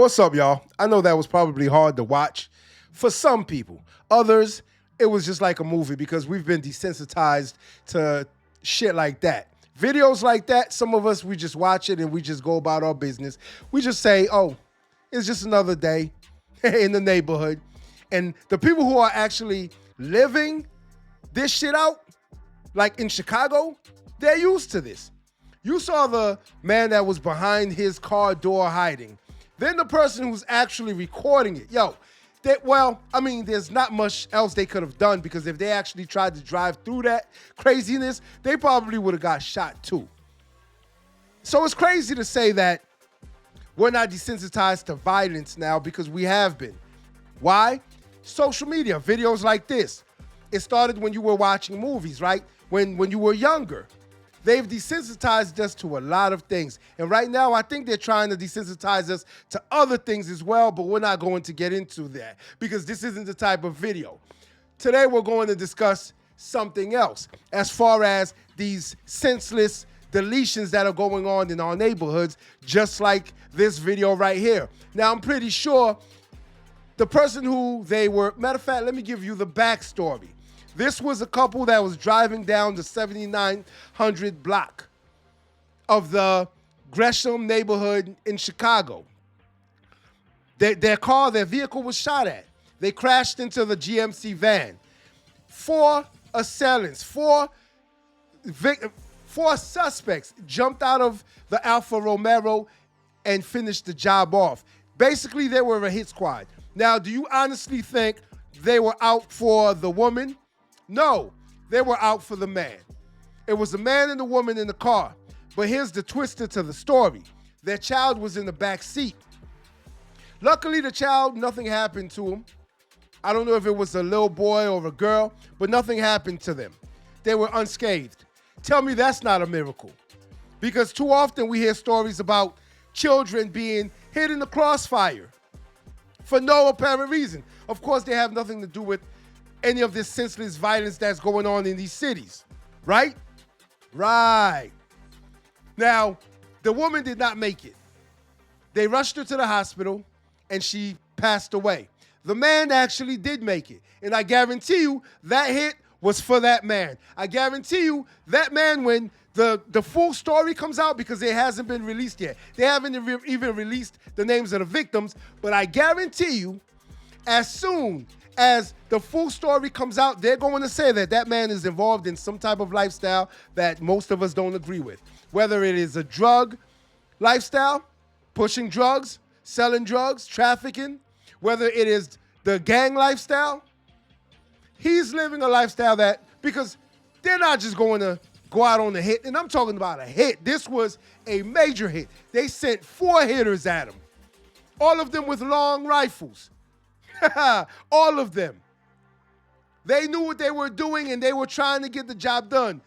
what's up, y'all? I know that was probably hard to watch for some people. Others, it was just like a movie because we've been desensitized to shit like that. Videos like that, some of us, we just watch it and we just go about our business. We just say, oh, it's just another day in the neighborhood. And the people who are actually living this shit out, like in Chicago, they're used to this. You saw the man that was behind his car door hiding. Then the person who's actually recording it. There's not much else they could have done because if they actually tried to drive through that craziness, they probably would have got shot too. So it's crazy to say that we're not desensitized to violence now because we have been. Why? Social media, videos like this. It started when you were watching movies, right? When you were younger. They've desensitized us to a lot of things. And right now, I think they're trying to desensitize us to other things as well, but we're not going to get into that because this isn't the type of video. Today, we're going to discuss something else as far as these senseless deletions that are going on in our neighborhoods, just like this video right here. Now, I'm pretty sure the person who they were, matter of fact, let me give you the backstory. This was a couple that was driving down the 7900 block of the Gresham neighborhood in Chicago. Their vehicle was shot at. They crashed into the GMC van. 4 assailants, four suspects jumped out of the Alfa Romero and finished the job off. Basically, they were a hit squad. Now, do you honestly think they were out for the woman? No, they were out for the man. It was the man and the woman in the car. But here's the twister to the story. Their child was in the back seat. Luckily, the child, nothing happened to him. I don't know if it was a little boy or a girl, but nothing happened to them. They were unscathed. Tell me that's not a miracle. Because too often we hear stories about children being hit in the crossfire for no apparent reason. Of course, they have nothing to do with any of this senseless violence that's going on in these cities, right? Right. Now, the woman did not make it. They rushed her to the hospital and she passed away. The man actually did make it. And I guarantee you that hit was for that man. I guarantee you that man, when the full story comes out, because it hasn't been released yet. They haven't even released the names of the victims, but I guarantee you as soon as the full story comes out, they're going to say that that man is involved in some type of lifestyle that most of us don't agree with. Whether it is a drug lifestyle, pushing drugs, selling drugs, trafficking, whether it is the gang lifestyle, he's living a lifestyle that, because they're not just going to go out on a hit, and I'm talking about a hit. This was a major hit. They sent 4 hitters at him, all of them with long rifles. All of them. They knew what they were doing and they were trying to get the job done.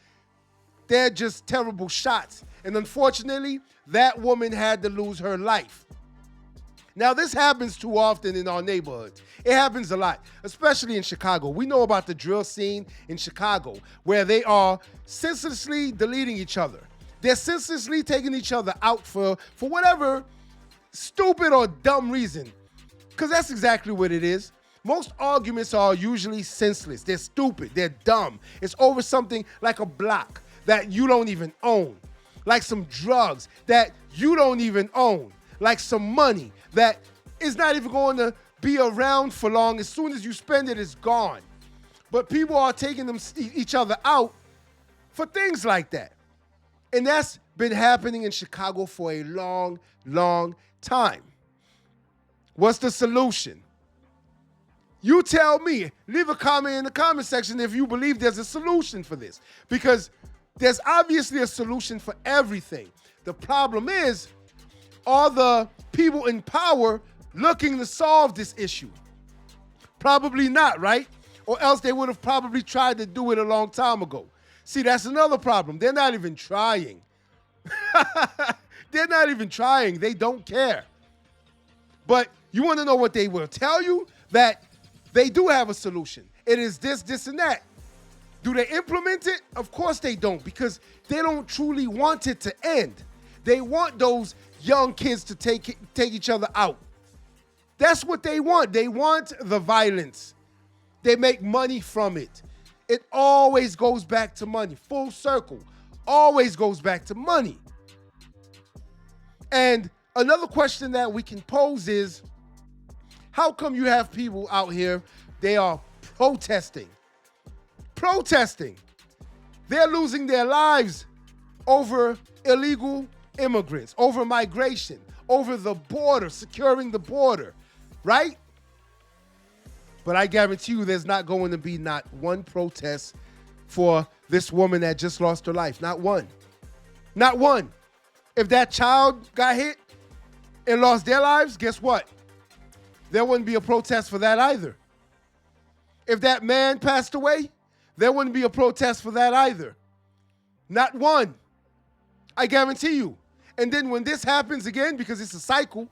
They're just terrible shots. And unfortunately, that woman had to lose her life. Now, this happens too often in our neighborhoods. It happens a lot, especially in Chicago. We know about the drill scene in Chicago, where they are senselessly deleting each other. They're senselessly taking each other out for whatever stupid or dumb reason. Because that's exactly what it is. Most arguments are usually senseless. They're stupid. They're dumb. It's over something like a block that you don't even own. Like some drugs that you don't even own. Like some money that is not even going to be around for long. As soon as you spend it, it's gone. But people are taking each other out for things like that. And that's been happening in Chicago for a long, long time. What's the solution? You tell me. Leave a comment in the comment section if you believe there's a solution for this. Because there's obviously a solution for everything. The problem is, are the people in power looking to solve this issue? Probably not, right? Or else they would have probably tried to do it a long time ago. See, that's another problem. They're not even trying. They're not even trying. They don't care. But you want to know what they will tell you? That they do have a solution. It is this, this, and that. Do they implement it? Of course they don't, because they don't truly want it to end. They want those young kids to take each other out. That's what they want. They want the violence. They make money from it. It always goes back to money. Full circle. Always goes back to money. And another question that we can pose is, how come you have people out here, they are protesting? Protesting. They're losing their lives over illegal immigrants, over migration, over the border, securing the border, right? But I guarantee you there's not going to be not one protest for this woman that just lost her life. Not one. Not one. If that child got hit and lost their lives, guess what? There wouldn't be a protest for that either. If that man passed away, there wouldn't be a protest for that either. Not one. I guarantee you. And then when this happens again, because it's a cycle,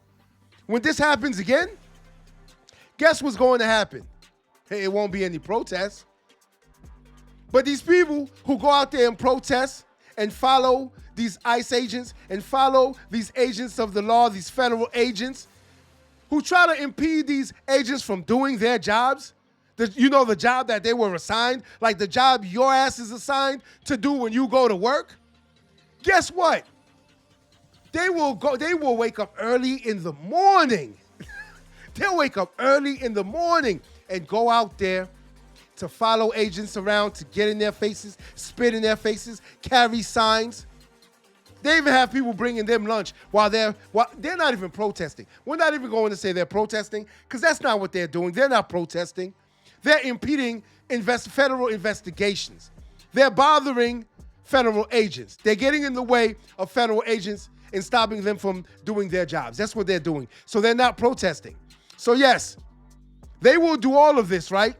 when this happens again, guess what's going to happen? Hey, it won't be any protests. But these people who go out there and protest and follow these ICE agents and follow these agents of the law, these federal agents, who try to impede these agents from doing their jobs, the job that they were assigned, like the job your ass is assigned to do when you go to work. Guess what? They will wake up early in the morning. They'll wake up early in the morning and go out there to follow agents around, to get in their faces, spit in their faces, carry signs. They even have people bringing them lunch while they're not even protesting. We're not even going to say they're protesting, because that's not what they're doing. They're not protesting. They're impeding federal investigations. They're bothering federal agents. They're getting in the way of federal agents and stopping them from doing their jobs. That's what they're doing. So they're not protesting. So yes, they will do all of this, right?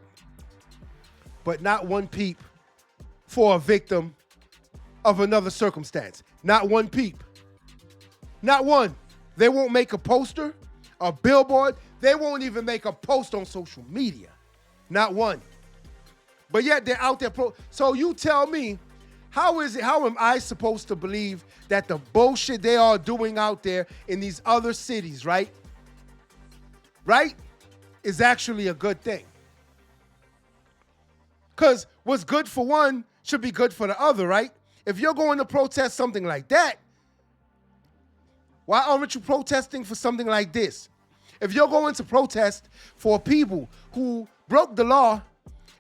But not one peep for a victim of another circumstance. Not one peep. Not one. They won't make a poster, a billboard. They won't even make a post on social media. Not one. But yet they're out there. So you tell me, how am I supposed to believe that the bullshit they are doing out there in these other cities, right, is actually a good thing? Because what's good for one should be good for the other, right? If you're going to protest something like that, why aren't you protesting for something like this? If you're going to protest for people who broke the law,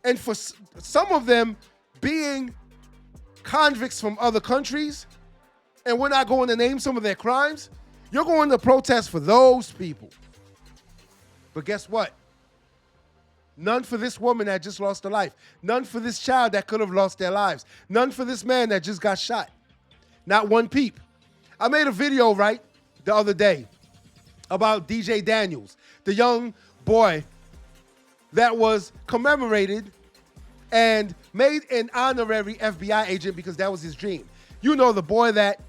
and for some of them being convicts from other countries, and we're not going to name some of their crimes, you're going to protest for those people. But guess what? None for this woman that just lost her life. None for this child that could have lost their lives. None for this man that just got shot. Not one peep. I made a video, right, the other day about DJ Daniels, the young boy that was commemorated and made an honorary FBI agent because that was his dream. You know, the boy that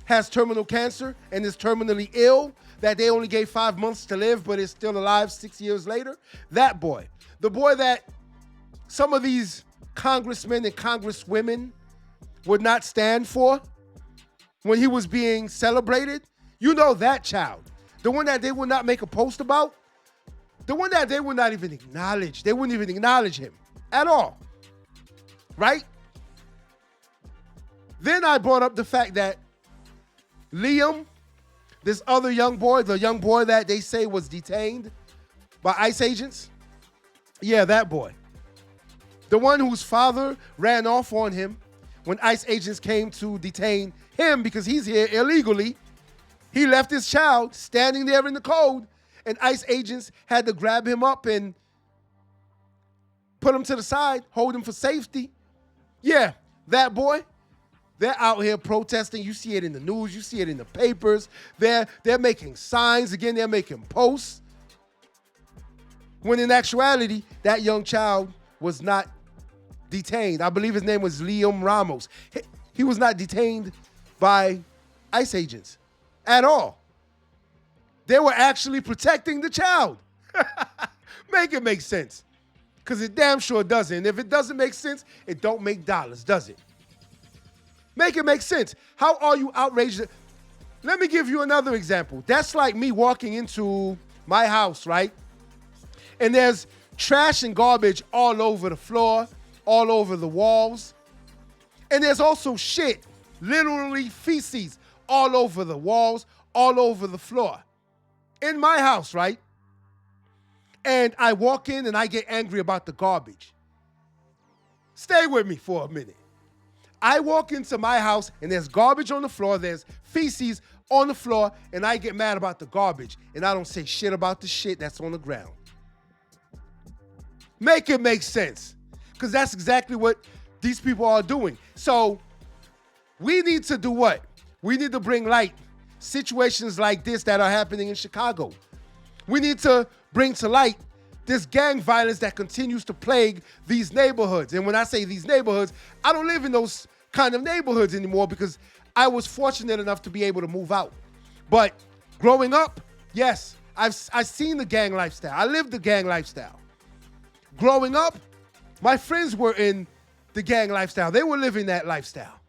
has terminal cancer and is terminally ill, that they only gave 5 months to live but is still alive 6 years later. That boy. The boy that some of these congressmen and congresswomen would not stand for when he was being celebrated. You know that child. The one that they would not make a post about. The one that they would not even acknowledge. They wouldn't even acknowledge him at all. Right? Then I brought up the fact that Liam, this other young boy, the young boy that they say was detained by ICE agents. Yeah, that boy. The one whose father ran off on him when ICE agents came to detain him because he's here illegally. He left his child standing there in the cold, and ICE agents had to grab him up and put him to the side, hold him for safety. Yeah, that boy. They're out here protesting. You see it in the news. You see it in the papers. They're making signs. Again, they're making posts. When in actuality, that young child was not detained. I believe his name was 𝗖𝗵𝗶𝗹𝗶𝗍. He was not detained by ICE agents at all. They were actually protecting the child. Make it make sense. Because it damn sure doesn't. And if it doesn't make sense, it don't make dollars, does it? Make it make sense. How are you outraged? Let me give you another example. That's like me walking into my house, right? And there's trash and garbage all over the floor, all over the walls. And there's also shit, literally feces, all over the walls, all over the floor. In my house, right? And I walk in and I get angry about the garbage. Stay with me for a minute. I walk into my house and there's garbage on the floor, there's feces on the floor, and I get mad about the garbage. And I don't say shit about the shit that's on the ground. Make it make sense. Because that's exactly what these people are doing. So we need to do what? We need to bring light situations like this that are happening in Chicago. We need to bring to light this gang violence that continues to plague these neighborhoods. And when I say these neighborhoods, I don't live in those kind of neighborhoods anymore because I was fortunate enough to be able to move out. But growing up, yes, I've seen the gang lifestyle. I lived the gang lifestyle. Growing up, my friends were in the gang lifestyle. They were living that lifestyle.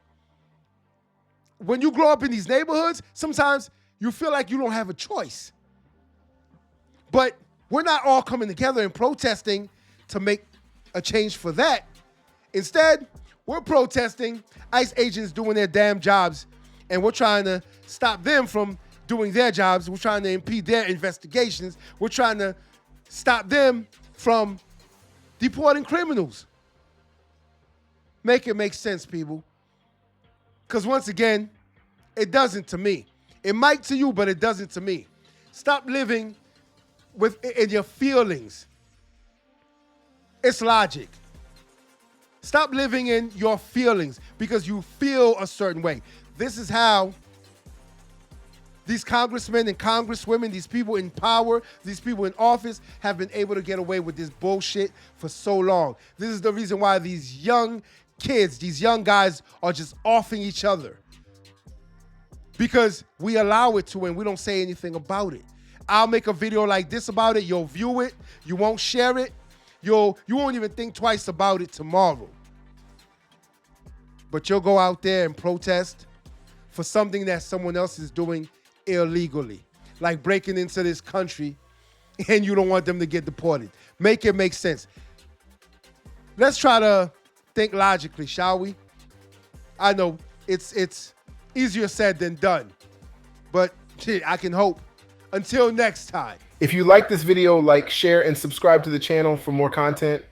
When you grow up in these neighborhoods, sometimes you feel like you don't have a choice. But we're not all coming together and protesting to make a change for that. Instead, we're protesting ICE agents doing their damn jobs, and we're trying to stop them from doing their jobs. We're trying to impede their investigations. We're trying to stop them from deporting criminals. Make it make sense, people. Because once again, it doesn't to me. It might to you, but it doesn't to me. Stop living in your feelings. It's logic. Stop living in your feelings because you feel a certain way. This is how these congressmen and congresswomen, these people in power, these people in office have been able to get away with this bullshit for so long. This is the reason why these young kids, these young guys are just offing each other. Because we allow it to and we don't say anything about it. I'll make a video like this about it. You'll view it. You won't share it. You won't even think twice about it tomorrow. But you'll go out there and protest for something that someone else is doing illegally, like breaking into this country, and you don't want them to get deported. Make it make sense. Let's try to think logically, shall we? I know it's easier said than done, but shit, I can hope. Until next time. If you like this video, like, share, and subscribe to the channel for more content.